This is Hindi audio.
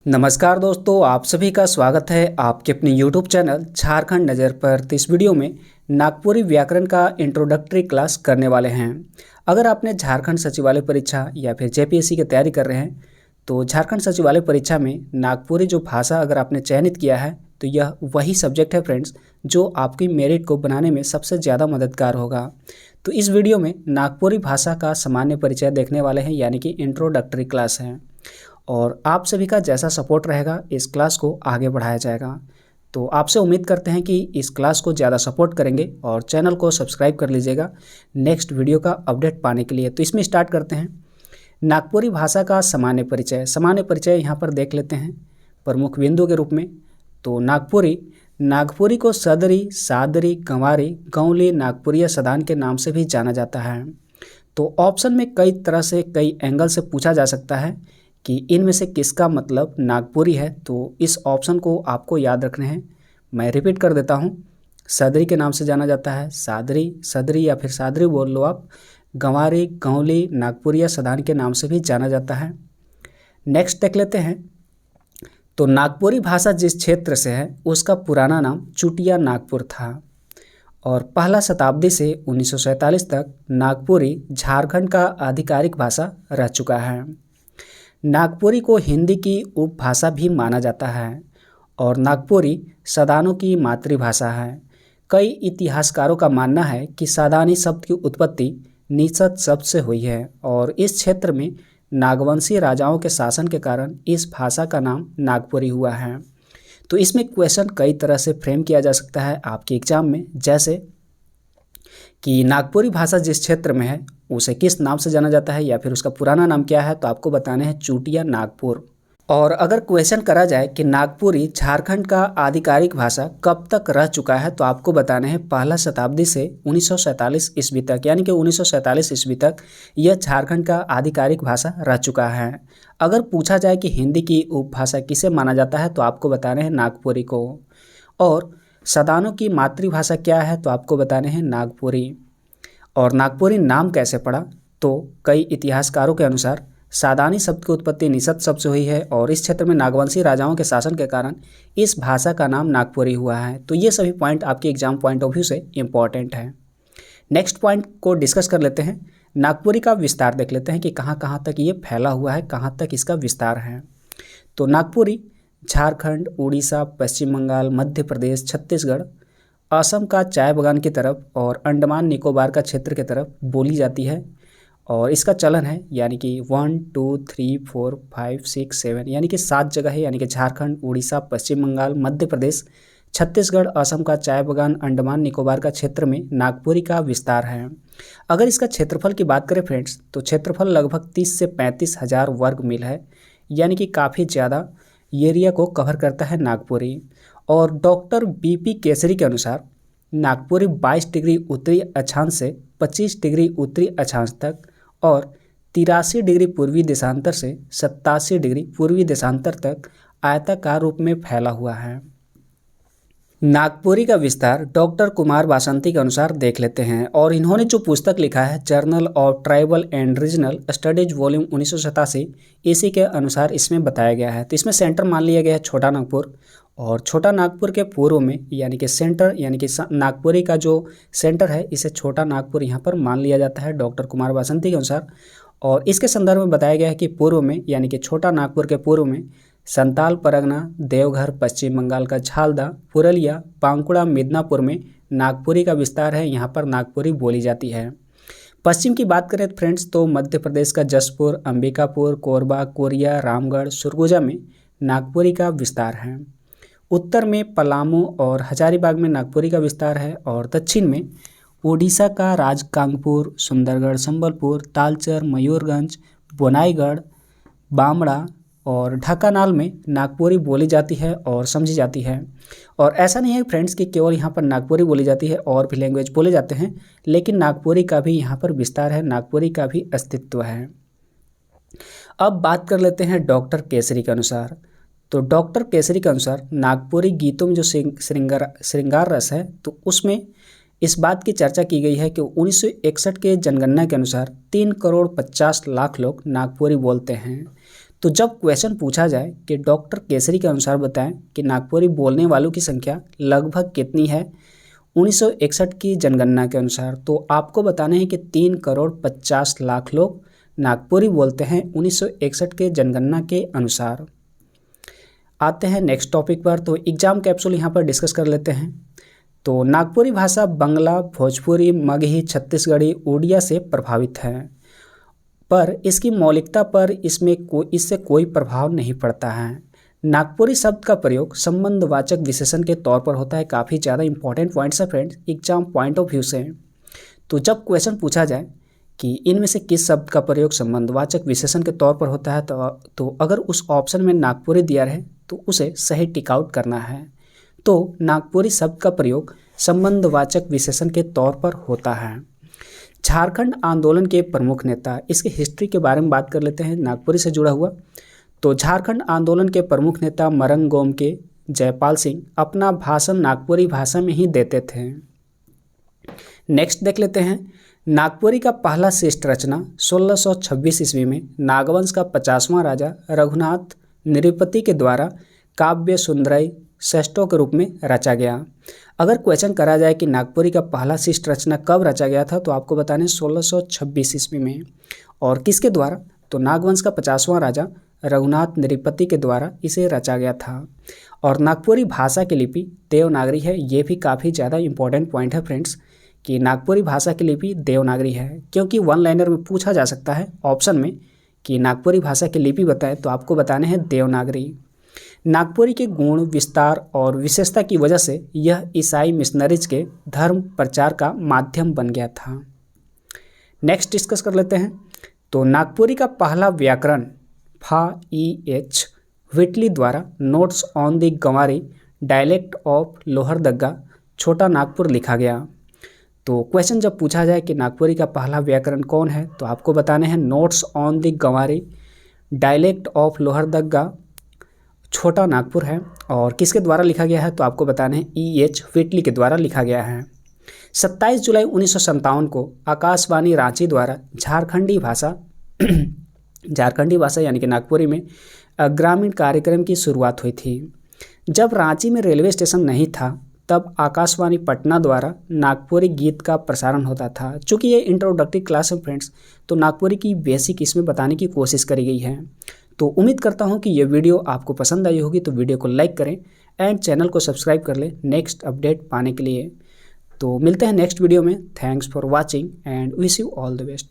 नमस्कार दोस्तों, आप सभी का स्वागत है आपके अपने YouTube चैनल झारखंड नज़र पर। तो इस वीडियो में नागपुरी व्याकरण का इंट्रोडक्टरी क्लास करने वाले हैं। अगर आपने झारखंड सचिवालय परीक्षा या फिर जेपीएससी की तैयारी कर रहे हैं तो झारखंड सचिवालय परीक्षा में नागपुरी जो भाषा अगर आपने चयनित किया है तो यह वही सब्जेक्ट है फ्रेंड्स जो आपकी मेरिट को बनाने में सबसे ज़्यादा मददगार होगा। तो इस वीडियो में नागपुरी भाषा का सामान्य परिचय देखने वाले हैं, यानी कि इंट्रोडक्टरी क्लास है। और आप सभी का जैसा सपोर्ट रहेगा इस क्लास को आगे बढ़ाया जाएगा। तो आपसे उम्मीद करते हैं कि इस क्लास को ज़्यादा सपोर्ट करेंगे और चैनल को सब्सक्राइब कर लीजिएगा नेक्स्ट वीडियो का अपडेट पाने के लिए। तो इसमें स्टार्ट करते हैं नागपुरी भाषा का सामान्य परिचय। सामान्य परिचय यहाँ पर देख लेते हैं प्रमुख बिंदु के रूप में। तो नागपुरी को सदरी, सादरी, गंवारी, गौली, नागपुरिया सदान के नाम से भी जाना जाता है। तो ऑप्शन में कई तरह से कई एंगल से पूछा जा सकता है कि इनमें से किसका मतलब नागपुरी है। तो इस ऑप्शन को आपको याद रखने हैं। मैं रिपीट कर देता हूँ। सदरी के नाम से जाना जाता है, सादरी, सदरी या फिर सादरी बोल लो आप, गंवारी, गौली, नागपुरिया सदान के नाम से भी जाना जाता है। नेक्स्ट देख लेते हैं। तो नागपुरी भाषा जिस क्षेत्र से है उसका पुराना नाम चुटिया नागपुर था और पहला शताब्दी से 1947 तक नागपुरी झारखंड का आधिकारिक भाषा रह चुका है। नागपुरी को हिंदी की उपभाषा भी माना जाता है और नागपुरी सदानों की मातृभाषा है। कई इतिहासकारों का मानना है कि सदानी शब्द की उत्पत्ति निषद शब्द से हुई है और इस क्षेत्र में नागवंशी राजाओं के शासन के कारण इस भाषा का नाम नागपुरी हुआ है। तो इसमें क्वेश्चन कई तरह से फ्रेम किया जा सकता है आपके एग्जाम में, जैसे कि नागपुरी भाषा जिस क्षेत्र में है उसे किस नाम से जाना जाता है या फिर उसका पुराना नाम क्या है, तो आपको बताना है चुटिया नागपुर। और अगर क्वेश्चन करा जाए कि नागपुरी झारखंड का आधिकारिक भाषा कब तक रह चुका है, तो आपको बताना है पहला शताब्दी से 1947 ईस्वी तक, यानी कि 1947 ईस्वी तक यह झारखंड का आधिकारिक भाषा रह चुका है। अगर पूछा जाए कि हिंदी की उपभाषा किसे माना जाता है, तो आपको बताना है नागपुरी को। और सदानों की मातृभाषा क्या है, तो आपको बताने हैं नागपुरी। और नागपुरी नाम कैसे पड़ा, तो कई इतिहासकारों के अनुसार सादानी शब्द की उत्पत्ति निषद शब्द से हुई है और इस क्षेत्र में नागवंशी राजाओं के शासन के कारण इस भाषा का नाम नागपुरी हुआ है। तो ये सभी पॉइंट आपके एग्जाम पॉइंट ऑफ व्यू से इम्पॉर्टेंट है। नेक्स्ट पॉइंट को डिस्कस कर लेते हैं। नागपुरी का विस्तार देख लेते हैं कि कहाँ कहाँ तक ये फैला हुआ है, कहाँ तक इसका विस्तार है। तो नागपुरी झारखंड, उड़ीसा, पश्चिम बंगाल, मध्य प्रदेश, छत्तीसगढ़, असम का चाय बगान की तरफ और अंडमान निकोबार का क्षेत्र की तरफ बोली जाती है और इसका चलन है, यानी कि 1 2 3 4 5 6 7 यानी कि 7 जगह है, यानी कि झारखंड, उड़ीसा, पश्चिम बंगाल, मध्य प्रदेश, छत्तीसगढ़, असम का चाय बगान, अंडमान निकोबार का क्षेत्र में नागपुरी का विस्तार है। अगर इसका क्षेत्रफल की बात करें फ्रेंड्स, तो क्षेत्रफल लगभग 30 से 35 हज़ार वर्ग मील है, यानी कि काफ़ी ज़्यादा एरिया को कवर करता है नागपुरी। और डॉक्टर बीपी केसरी के अनुसार नागपुरी 22 डिग्री उत्तरी अक्षांश से 25 डिग्री उत्तरी अक्षांश तक और 83 डिग्री पूर्वी देशांतर से 87 डिग्री पूर्वी देशांतर तक आयताकार रूप में फैला हुआ है। नागपुरी का विस्तार डॉक्टर कुमार बासंती के अनुसार देख लेते हैं और इन्होंने जो पुस्तक लिखा है journal of tribal and regional studies volume 1987, इसी के अनुसार इसमें बताया गया है। तो इसमें सेंटर मान लिया गया है छोटा नागपुर और छोटा नागपुर के पूर्व में यानी कि सेंटर, यानी कि नागपुरी का जो सेंटर है इसे छोटा नागपुर यहाँ पर मान लिया जाता है डॉक्टर कुमार बासंती के अनुसार। और इसके संदर्भ में बताया गया है कि पूर्व में, यानी कि छोटा नागपुर के पूर्व में संताल परगना, देवघर, पश्चिम बंगाल का झालदा, पुरुलिया, बांकुड़ा, मिदनापुर में नागपुरी का विस्तार है। यहाँ पर नागपुरी बोली जाती है। पश्चिम की बात करें फ्रेंड्स, तो मध्य प्रदेश का जसपुर, अंबिकापुर, कोरबा, कोरिया, रामगढ़, सुरगुजा में नागपुरी का विस्तार है। उत्तर में पलामू और हजारीबाग में नागपुरी का विस्तार है और दक्षिण में ओडिशा का राजकांगपुर, सुंदरगढ़, संबलपुर, तालचर, मयूरगंज, बोनाईगढ़, बामड़ा और ढाकानाल में नागपुरी बोली जाती है और समझी जाती है। और ऐसा नहीं है फ्रेंड्स कि केवल यहाँ पर नागपुरी बोली जाती है, और भी लैंग्वेज बोले जाते हैं, लेकिन नागपुरी का भी यहाँ पर विस्तार है, नागपुरी का भी अस्तित्व है। अब बात कर लेते हैं डॉक्टर केसरी के अनुसार। तो डॉक्टर केसरी के अनुसार नागपुरी गीतों में जो श्रृंगार रस है, तो उसमें इस बात की चर्चा की गई है कि 1961 के जनगणना के अनुसार 3 करोड़ 50 लाख लोग नागपुरी बोलते हैं। तो जब क्वेश्चन पूछा जाए कि डॉक्टर केसरी के अनुसार बताएं कि नागपुरी बोलने वालों की संख्या लगभग कितनी है 1961 की जनगणना के अनुसार, तो आपको बताना है कि 3,50,00,000 लोग नागपुरी बोलते हैं 1961 के जनगणना के अनुसार। आते हैं नेक्स्ट टॉपिक पर। तो एग्जाम कैप्सूल यहाँ पर डिस्कस कर लेते हैं। तो नागपुरी भाषा बंगला, भोजपुरी, मगही, छत्तीसगढ़ी, उड़िया से प्रभावित है, पर इसकी मौलिकता पर इससे कोई प्रभाव नहीं पड़ता है। नागपुरी शब्द का प्रयोग संबंधवाचक विशेषण के तौर पर होता है। काफ़ी ज़्यादा इंपॉर्टेंट पॉइंट्स है friends exam point of view से। तो जब क्वेश्चन पूछा जाए कि इनमें से किस शब्द का प्रयोग संबंधवाचक विशेषण के तौर पर होता है, तो अगर उस ऑप्शन में नागपुरी दिया रहे तो उसे सही टिक आउट करना है। तो नागपुरी शब्द का प्रयोग संबंधवाचक विशेषण के तौर पर होता है। झारखंड आंदोलन के प्रमुख नेता, इसके हिस्ट्री के बारे में बात कर लेते हैं नागपुरी से जुड़ा हुआ। तो झारखंड आंदोलन के प्रमुख नेता मरंग गोम के जयपाल सिंह अपना भाषण नागपुरी भाषा में ही देते थे। नेक्स्ट देख लेते हैं। नागपुरी का पहला श्रेष्ठ रचना 1626 ईस्वी में नागवंश का 50वां राजा रघुनाथ नृपति के द्वारा काव्य सुंदरई श्रेष्ठों के रूप में रचा गया। अगर क्वेश्चन करा जाए कि नागपुरी का पहला श्रेष्ठ रचना कब रचा गया था, तो आपको बताने 1626 ईस्वी में, और किसके द्वारा, तो नागवंश का 50वां राजा रघुनाथ नृपति के द्वारा इसे रचा गया था। और नागपुरी भाषा की लिपि देवनागरी है। ये भी काफ़ी ज़्यादा इंपॉर्टेंट पॉइंट है फ्रेंड्स कि नागपुरी भाषा की लिपि देवनागरी है, क्योंकि वन लाइनर में पूछा जा सकता है ऑप्शन में कि नागपुरी भाषा की लिपि बताएं, तो आपको बताने हैं देवनागरी। नागपुरी के गुण, विस्तार और विशेषता की वजह से यह ईसाई मिशनरीज के धर्म प्रचार का माध्यम बन गया था। नेक्स्ट डिस्कस कर लेते हैं। तो नागपुरी का पहला व्याकरण फा ई.एच. व्हिटली द्वारा notes on the Ganwari dialect of Lohardagga Chota Nagpur लिखा गया। तो क्वेश्चन जब पूछा जाए कि नागपुरी का पहला व्याकरण कौन है, तो आपको बताने हैं notes on the Ganwari dialect of Lohardagga Chota Nagpur है, और किसके द्वारा लिखा गया है, तो आपको बताने हैं ई.एच. व्हिटली के द्वारा लिखा गया है। 27 जुलाई 1957 को आकाशवाणी रांची द्वारा झारखंडी भाषा यानी कि नागपुरी में ग्रामीण कार्यक्रम की शुरुआत हुई थी। जब रांची में रेलवे स्टेशन नहीं था, तब आकाशवाणी पटना द्वारा नागपुरी गीत का प्रसारण होता था। चूँकि ये इंट्रोडक्टरी क्लास है फ्रेंड्स, तो नागपुरी की बेसिक इसमें बताने की कोशिश करी गई है। तो उम्मीद करता हूँ कि ये वीडियो आपको पसंद आई होगी। तो वीडियो को लाइक करें एंड चैनल को सब्सक्राइब कर लें नेक्स्ट अपडेट पाने के लिए। तो मिलते हैं नेक्स्ट वीडियो में। Thanks for watching and wish you all the best.